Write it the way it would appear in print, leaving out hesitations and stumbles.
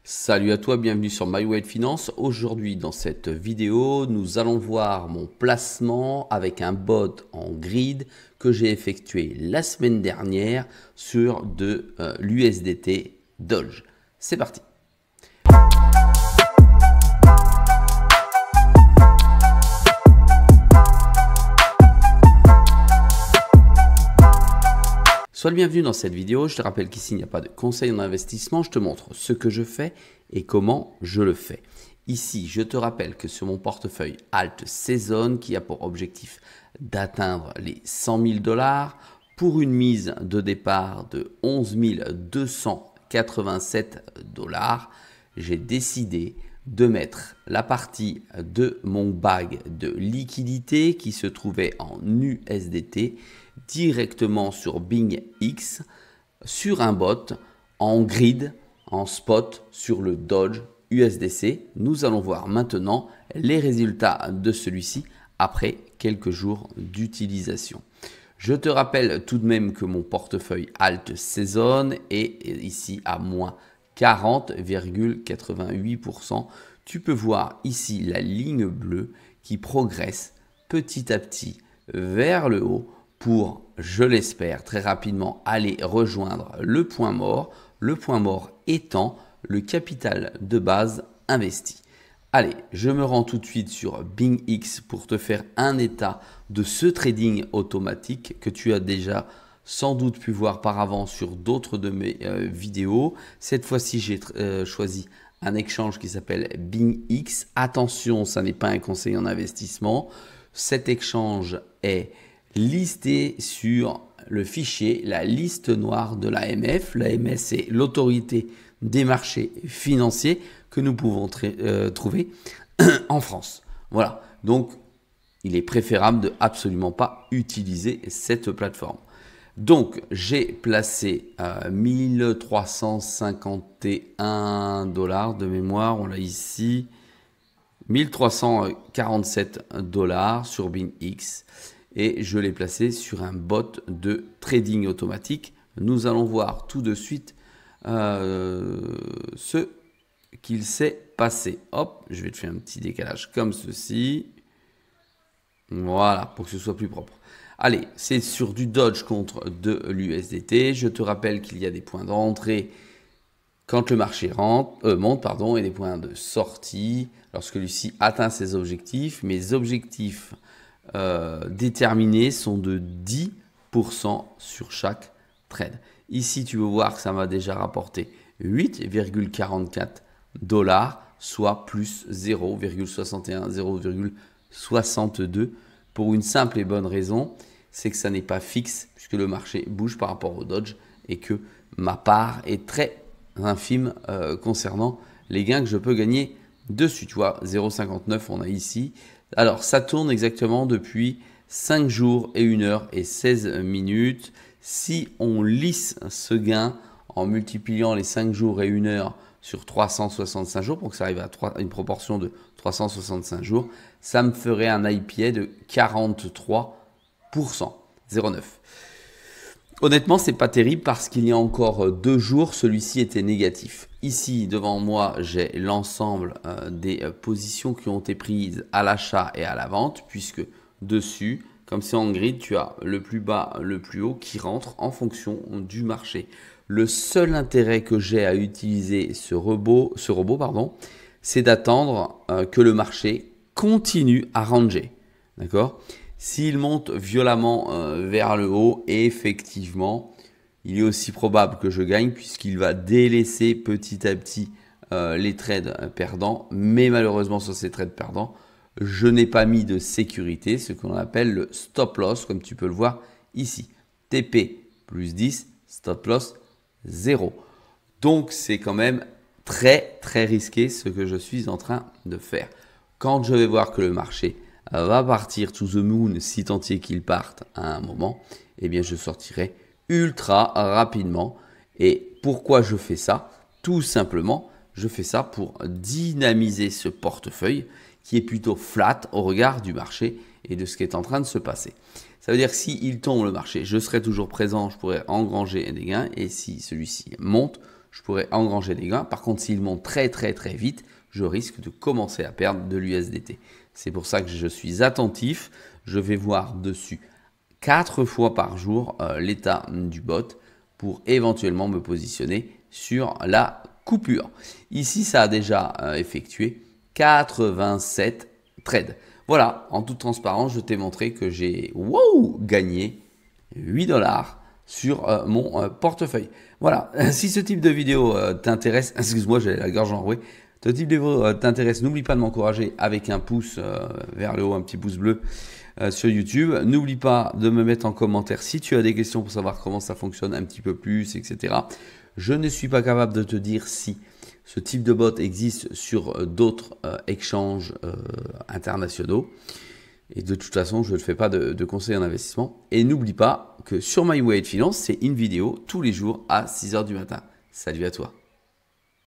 Salut à toi, bienvenue sur MyWay Finance. Aujourd'hui dans cette vidéo, nous allons voir mon placement avec un bot en grid que j'ai effectué la semaine dernière sur de l'USDT Doge. C'est parti. Sois le bienvenu dans cette vidéo. Je te rappelle qu'ici, il n'y a pas de conseil en investissement. Je te montre ce que je fais et comment je le fais. Ici, je te rappelle que sur mon portefeuille Alt Season, qui a pour objectif d'atteindre les 100 000 $ pour une mise de départ de 11 287 $, j'ai décidé de mettre la partie de mon bag de liquidité qui se trouvait en USDT directement sur BingX sur un bot en grid, en spot sur le Doge USDC. Nous allons voir maintenant les résultats de celui-ci après quelques jours d'utilisation. Je te rappelle tout de même que mon portefeuille Alt Season est ici à moins 40,88%. Tu peux voir ici la ligne bleue qui progresse petit à petit vers le haut pour, je l'espère, très rapidement aller rejoindre le point mort étant le capital de base investi. Allez, je me rends tout de suite sur BingX pour te faire un état de ce trading automatique que tu as déjà sans doute pu voir par avant sur d'autres de mes vidéos. Cette fois-ci, j'ai choisi un exchange qui s'appelle BingX. Attention, ça n'est pas un conseil en investissement. Cet exchange est listé sur le fichier, la liste noire de l'AMF. L'AMF, c'est l'autorité des marchés financiers que nous pouvons trouver en France. Voilà, donc il est préférable de absolument pas utiliser cette plateforme. Donc, j'ai placé 1351 $ de mémoire, on l'a ici, 1347 $ sur BingX et je l'ai placé sur un bot de trading automatique. Nous allons voir tout de suite ce qu'il s'est passé. Hop, je vais te faire un petit décalage comme ceci. Voilà, pour que ce soit plus propre. Allez, c'est sur du Doge contre de l'USDT. Je te rappelle qu'il y a des points d'entrée quand le marché monte, et des points de sortie lorsque celui-ci atteint ses objectifs. Mes objectifs déterminés sont de 10% sur chaque trade. Ici, tu veux voir que ça m'a déjà rapporté 8,44 $, soit plus 0,61, 0,62 pour une simple et bonne raison, c'est que ça n'est pas fixe puisque le marché bouge par rapport au Doge et que ma part est très infime concernant les gains que je peux gagner dessus. Tu vois, 0,59 on a ici. Alors, ça tourne exactement depuis 5 jours et 1 heure et 16 minutes. Si on lisse ce gain en multipliant les 5 jours et 1 heure sur 365 jours, pour que ça arrive à une proportion de 365 jours, ça me ferait un IPA de 43%, 0,9. Honnêtement, c'est pas terrible parce qu'il y a encore 2 jours, celui-ci était négatif. Ici, devant moi, j'ai l'ensemble des positions qui ont été prises à l'achat et à la vente, puisque dessus, comme c'est en grid, tu as le plus bas, le plus haut qui rentre en fonction du marché. Le seul intérêt que j'ai à utiliser ce robot, c'est d'attendre que le marché continue à ranger. D'accord ? S'il monte violemment vers le haut, effectivement, il est aussi probable que je gagne puisqu'il va délaisser petit à petit les trades perdants. Mais malheureusement, sur ces trades perdants, je n'ai pas mis de sécurité, ce qu'on appelle le stop loss, comme tu peux le voir ici. TP plus 10, stop loss 0. Donc, c'est quand même très, très risqué ce que je suis en train de faire. Quand je vais voir que le marché va partir to the moon, si tant est qu'il parte à un moment, eh bien, je sortirai ultra rapidement. Et pourquoi je fais ça ? Tout simplement, je fais ça pour dynamiser ce portefeuille qui est plutôt flat au regard du marché et de ce qui est en train de se passer. Ça veut dire que s'il tombe le marché, je serai toujours présent, je pourrai engranger des gains. Et si celui-ci monte, je pourrais engranger des gains. Par contre, s'il monte très vite, je risque de commencer à perdre de l'USDT. C'est pour ça que je suis attentif. Je vais voir dessus 4 fois par jour l'état du bot pour éventuellement me positionner sur la coupure. Ici, ça a déjà effectué 87 trades. Voilà, en toute transparence, je t'ai montré que j'ai gagné 8 $ sur mon portefeuille. Voilà, si ce type de vidéo t'intéresse, excuse-moi, j'ai la gorge enrouée. Ce type de vidéo t'intéresse, n'oublie pas de m'encourager avec un pouce vers le haut, un petit pouce bleu sur YouTube. N'oublie pas de me mettre en commentaire si tu as des questions pour savoir comment ça fonctionne un petit peu plus, etc. Je ne suis pas capable de te dire si ce type de bot existe sur d'autres exchanges internationaux. Et de toute façon, je ne fais pas de conseils en investissement. Et n'oublie pas que sur My Way Finance, c'est une vidéo tous les jours à 6 h du matin. Salut à toi.